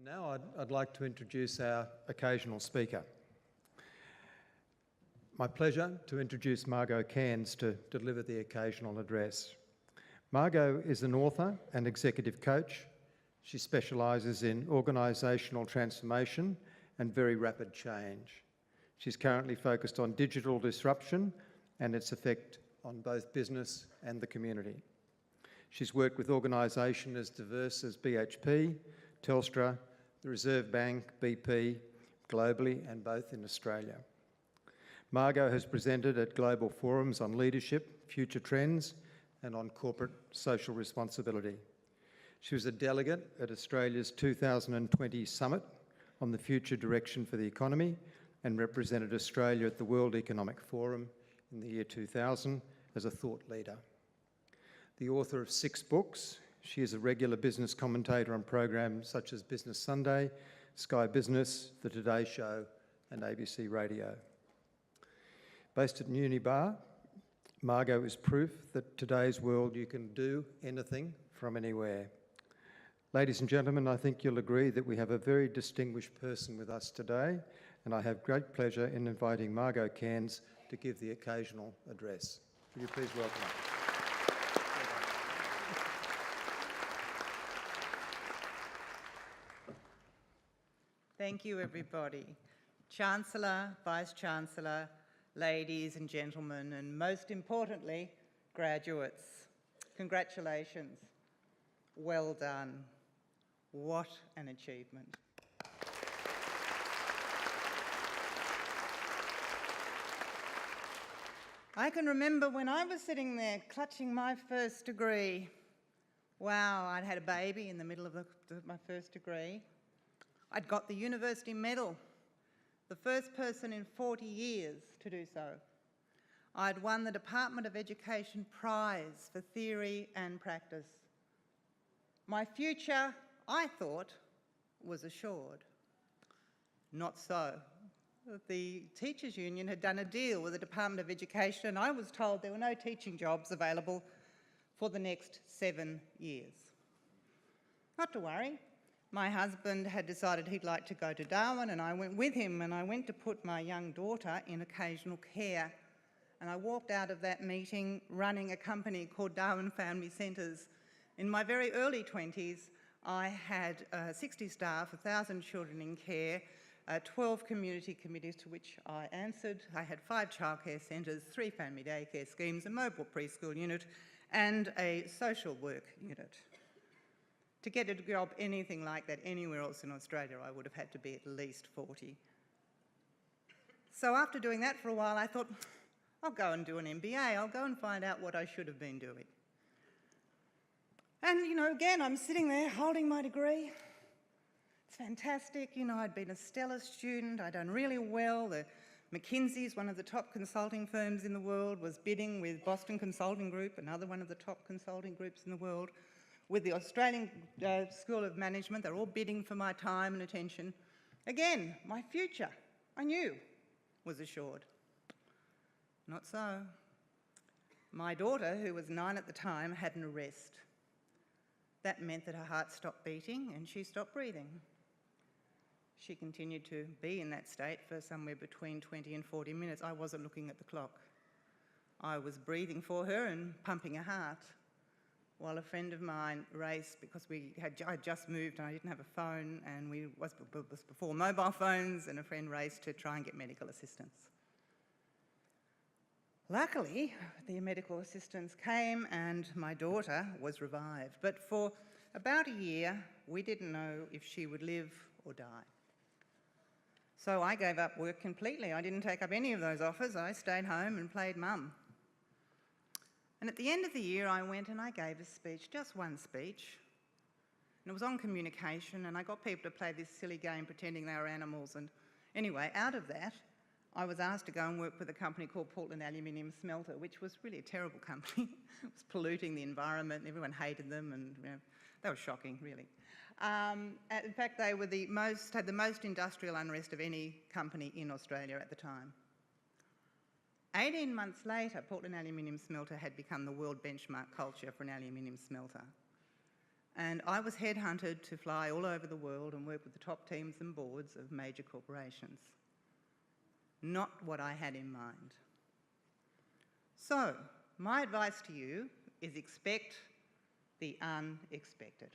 And now I'd like to introduce our occasional speaker. My pleasure to introduce Margot Cairnes to deliver the occasional address. Margot is an author and executive coach. She specialises in organisational transformation and very rapid change. She's currently focused on digital disruption and its effect on both business and the community. She's worked with organisations as diverse as BHP, Telstra, the Reserve Bank, BP, globally and both in Australia. Margot has presented at global forums on leadership, future trends, and on corporate social responsibility. She was a delegate at Australia's 2020 Summit on the future direction for the economy and represented Australia at the World Economic Forum in the year 2000 as a thought leader. The author of 6 books, she is a regular business commentator on programs such as Business Sunday, Sky Business, The Today Show, and ABC Radio. Based at Unibar, Margot is proof that today's world you can do anything from anywhere. Ladies and gentlemen, I think you'll agree that we have a very distinguished person with us today, and I have great pleasure in inviting Margot Cairnes to give the occasional address. Will you please welcome her? Thank you, everybody. Chancellor, Vice-Chancellor, ladies and gentlemen, and most importantly, graduates. Congratulations. Well done. What an achievement. I can remember when I was sitting there clutching my first degree. Wow, I'd had a baby in the middle of my first degree. I'd got the university medal, the first person in 40 years to do so. I'd won the Department of Education prize for theory and practice. My future, I thought, was assured. Not so. The Teachers' Union had done a deal with the Department of Education and I was told there were no teaching jobs available for the next 7 years. Not to worry. My husband had decided he'd like to go to Darwin and I went with him, and I went to put my young daughter in occasional care. And I walked out of that meeting running a company called Darwin Family Centres. In my very early 20s, I had 60 staff, 1,000 children in care, 12 community committees to which I answered. I had 5 childcare centres, 3 family daycare schemes, a mobile preschool unit, and a social work unit. To get a job anything like that anywhere else in Australia, I would have had to be at least 40. So after doing that for a while, I thought, I'll go and do an MBA. I'll go and find out what I should have been doing. And, again, I'm sitting there holding my degree. It's fantastic. I'd been a stellar student. I'd done really well. The McKinsey's, one of the top consulting firms in the world, was bidding with Boston Consulting Group, another one of the top consulting groups in the world. With the Australian School of Management, they're all bidding for my time and attention. Again, my future, I knew, was assured. Not so. My daughter, who was 9 at the time, had an arrest. That meant that her heart stopped beating and she stopped breathing. She continued to be in that state for somewhere between 20 and 40 minutes. I wasn't looking at the clock. I was breathing for her and pumping her heart, while a friend of mine raced, because I just moved and I didn't have a phone, and it was before mobile phones, and a friend raced to try and get medical assistance. Luckily, the medical assistance came and my daughter was revived. But for about a year, we didn't know if she would live or die. So I gave up work completely. I didn't take up any of those offers. I stayed home and played mum. And at the end of the year, I went and I gave a speech, just one speech. And it was on communication, and I got people to play this silly game pretending they were animals. And anyway, out of that, I was asked to go and work with a company called Portland Aluminium Smelter, which was really a terrible company. It was polluting the environment, and everyone hated them, and they were shocking, really. In fact, they were had the most industrial unrest of any company in Australia at the time. 18 months later, Portland Aluminium Smelter had become the world benchmark culture for an aluminium smelter. and I was headhunted to fly all over the world and work with the top teams and boards of major corporations. Not what I had in mind. So, my advice to you is expect the unexpected.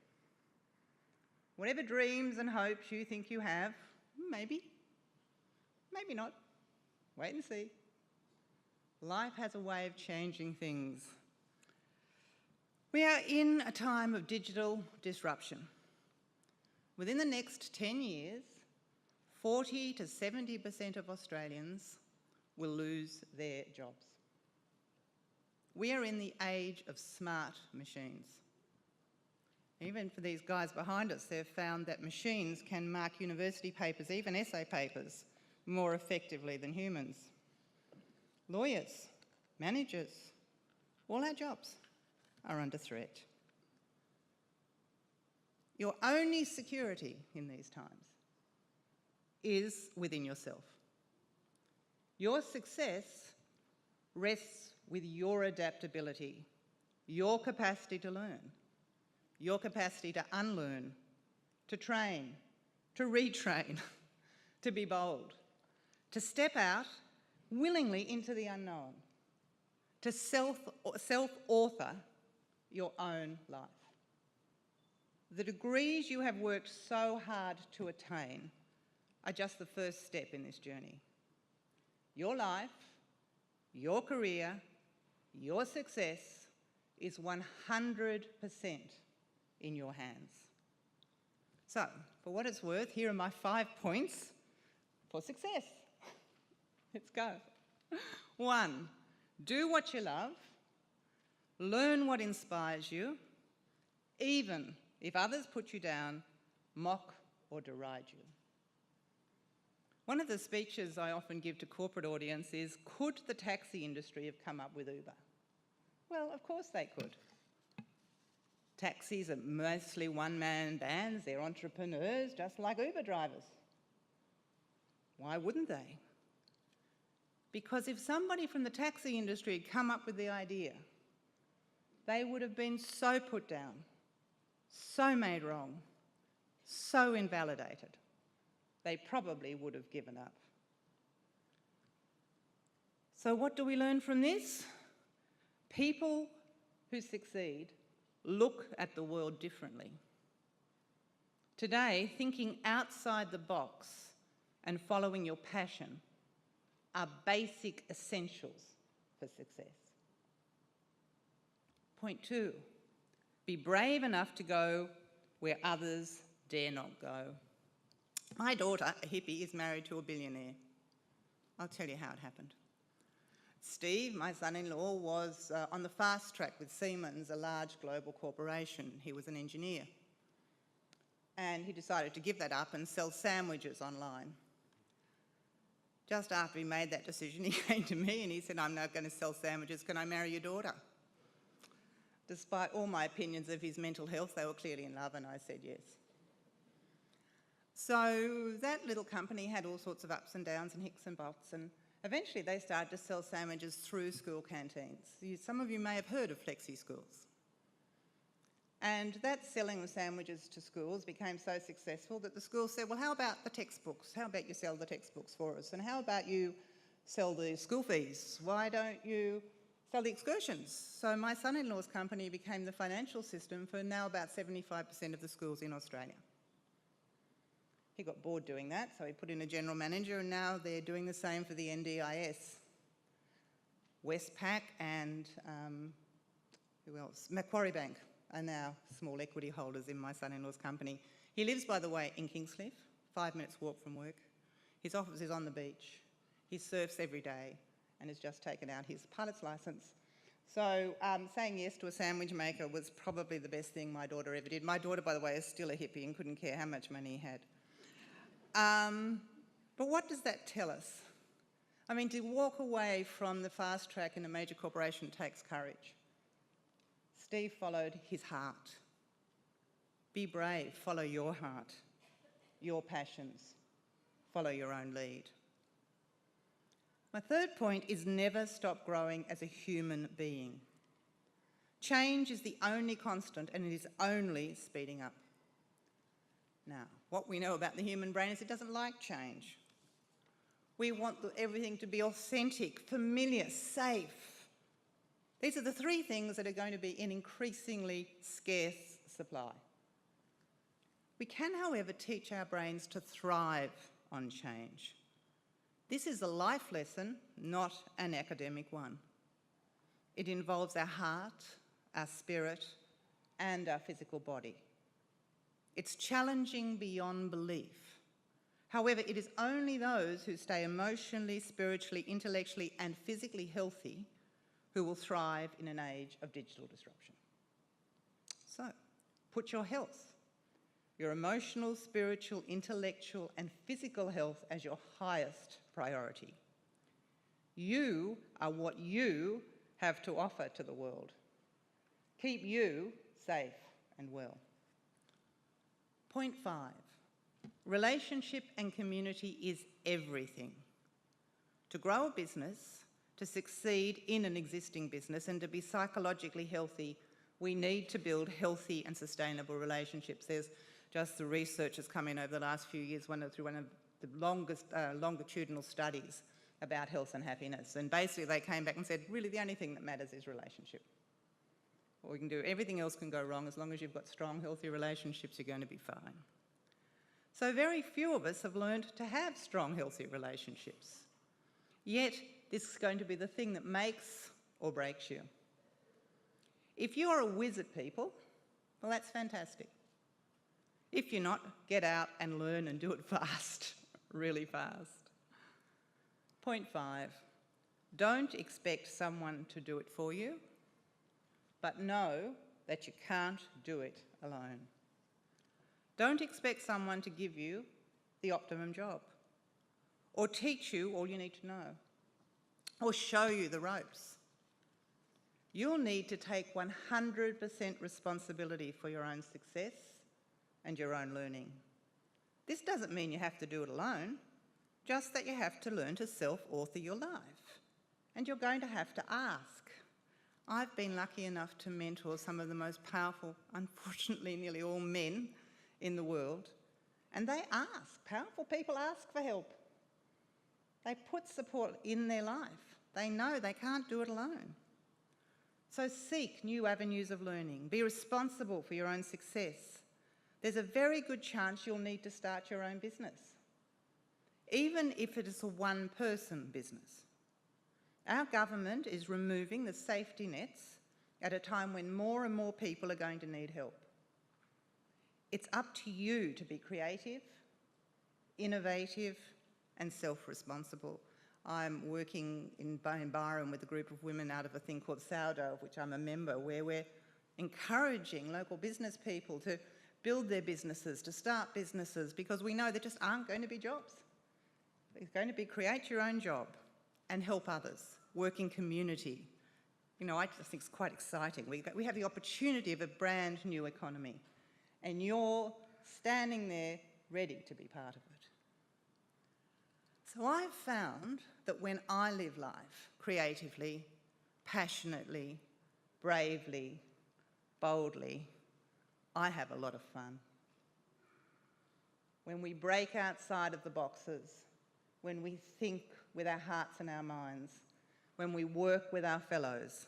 Whatever dreams and hopes you think you have, maybe, maybe not. Wait and see. Life has a way of changing things. We are in a time of digital disruption. Within the next 10 years, 40 to 70% of Australians will lose their jobs. We are in the age of smart machines. Even for these guys behind us, they've found that machines can mark university papers, even essay papers, more effectively than humans. Lawyers, managers, all our jobs are under threat. Your only security in these times is within yourself. Your success rests with your adaptability, your capacity to learn, your capacity to unlearn, to train, to retrain, to be bold, to step out willingly into the unknown, to self-author your own life. The degrees you have worked so hard to attain are just the first step in this journey. Your life, your career, your success is 100% in your hands. So, for what it's worth, here are my 5 points for success. Let's go. 1, do what you love. Learn what inspires you, even if others put you down, mock or deride you. One of the speeches I often give to corporate audience is, could the taxi industry have come up with Uber? Well, of course they could. Taxis are mostly one-man bands, they're entrepreneurs, just like Uber drivers. Why wouldn't they? Because if somebody from the taxi industry had come up with the idea, they would have been so put down, so made wrong, so invalidated, they probably would have given up. So what do we learn from this? People who succeed look at the world differently. Today, thinking outside the box and following your passion are basic essentials for success. Point 2, be brave enough to go where others dare not go. My daughter, a hippie, is married to a billionaire. I'll tell you how it happened. Steve, my son-in-law, was on the fast track with Siemens, a large global corporation. He was an engineer. And he decided to give that up and sell sandwiches online. Just after he made that decision, he came to me and he said, I'm now going to sell sandwiches, can I marry your daughter? Despite all my opinions of his mental health, they were clearly in love, and I said yes. So that little company had all sorts of ups and downs and hicks and bots, and eventually they started to sell sandwiches through school canteens. Some of you may have heard of flexi schools. And that selling of sandwiches to schools became so successful that the school said, well, how about the textbooks? How about you sell the textbooks for us? And how about you sell the school fees? Why don't you sell the excursions? So my son-in-law's company became the financial system for now about 75% of the schools in Australia. He got bored doing that, so he put in a general manager, and now they're doing the same for the NDIS. Westpac and who else? Macquarie Bank are now small equity holders in my son-in-law's company. He lives, by the way, in Kingscliff, 5 minutes walk from work. His office is on the beach. He surfs every day and has just taken out his pilot's licence. So saying yes to a sandwich maker was probably the best thing my daughter ever did. My daughter, by the way, is still a hippie and couldn't care how much money he had. But what does that tell us? I mean, to walk away from the fast track in a major corporation takes courage. Steve followed his heart. Be brave, follow your heart, your passions, follow your own lead. My third point is never stop growing as a human being. Change is the only constant, and it is only speeding up. Now, what we know about the human brain is it doesn't like change. We want everything to be authentic, familiar, safe. These are the three things that are going to be in increasingly scarce supply. We can, however, teach our brains to thrive on change. This is a life lesson, not an academic one. It involves our heart, our spirit, and our physical body. It's challenging beyond belief. However, it is only those who stay emotionally, spiritually, intellectually, and physically healthy who will thrive in an age of digital disruption. So, put your health, your emotional, spiritual, intellectual, and physical health as your highest priority. You are what you have to offer to the world. Keep you safe and well. Point 5. Relationship and community is everything. To grow a business, to succeed in an existing business, and to be psychologically healthy, we need to build healthy and sustainable relationships. There's just the research has come in over the last few years through one of the longest longitudinal studies about health and happiness. And basically they came back and said, really the only thing that matters is relationship. What we can do, everything else can go wrong. As long as you've got strong, healthy relationships, you're going to be fine. So very few of us have learned to have strong, healthy relationships. Yet this is going to be the thing that makes or breaks you. If you're a whiz at people, well, that's fantastic. If you're not, get out and learn and do it fast, really fast. Point 5, don't expect someone to do it for you, but know that you can't do it alone. Don't expect someone to give you the optimum job, or teach you all you need to know, or show you the ropes. You'll need to take 100% responsibility for your own success and your own learning. This doesn't mean you have to do it alone, just that you have to learn to self-author your life. And you're going to have to ask. I've been lucky enough to mentor some of the most powerful, unfortunately nearly all men in the world, and they ask. Powerful people ask for help. They put support in their life. They know they can't do it alone. So seek new avenues of learning. Be responsible for your own success. There's a very good chance you'll need to start your own business, even if it is a one-person business. Our government is removing the safety nets at a time when more and more people are going to need help. It's up to you to be creative, innovative, and self-responsible. I'm working in Byron with a group of women out of a thing called Sourdough, of which I'm a member, where we're encouraging local business people to build their businesses, to start businesses, because we know there just aren't going to be jobs. It's going to be create your own job and help others, work in community. You know, I just think it's quite exciting. We have the opportunity of a brand new economy, and you're standing there ready to be part of it. So I've found that when I live life creatively, passionately, bravely, boldly, I have a lot of fun. When we break outside of the boxes, when we think with our hearts and our minds, when we work with our fellows,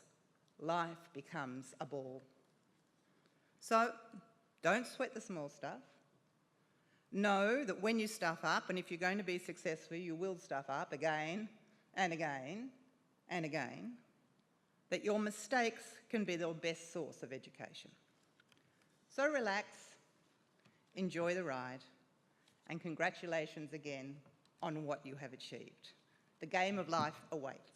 life becomes a ball. So don't sweat the small stuff. Know that when you stuff up, and if you're going to be successful, you will stuff up again and again and again, that your mistakes can be the best source of education. So relax, enjoy the ride, and congratulations again on what you have achieved. The game of life awaits.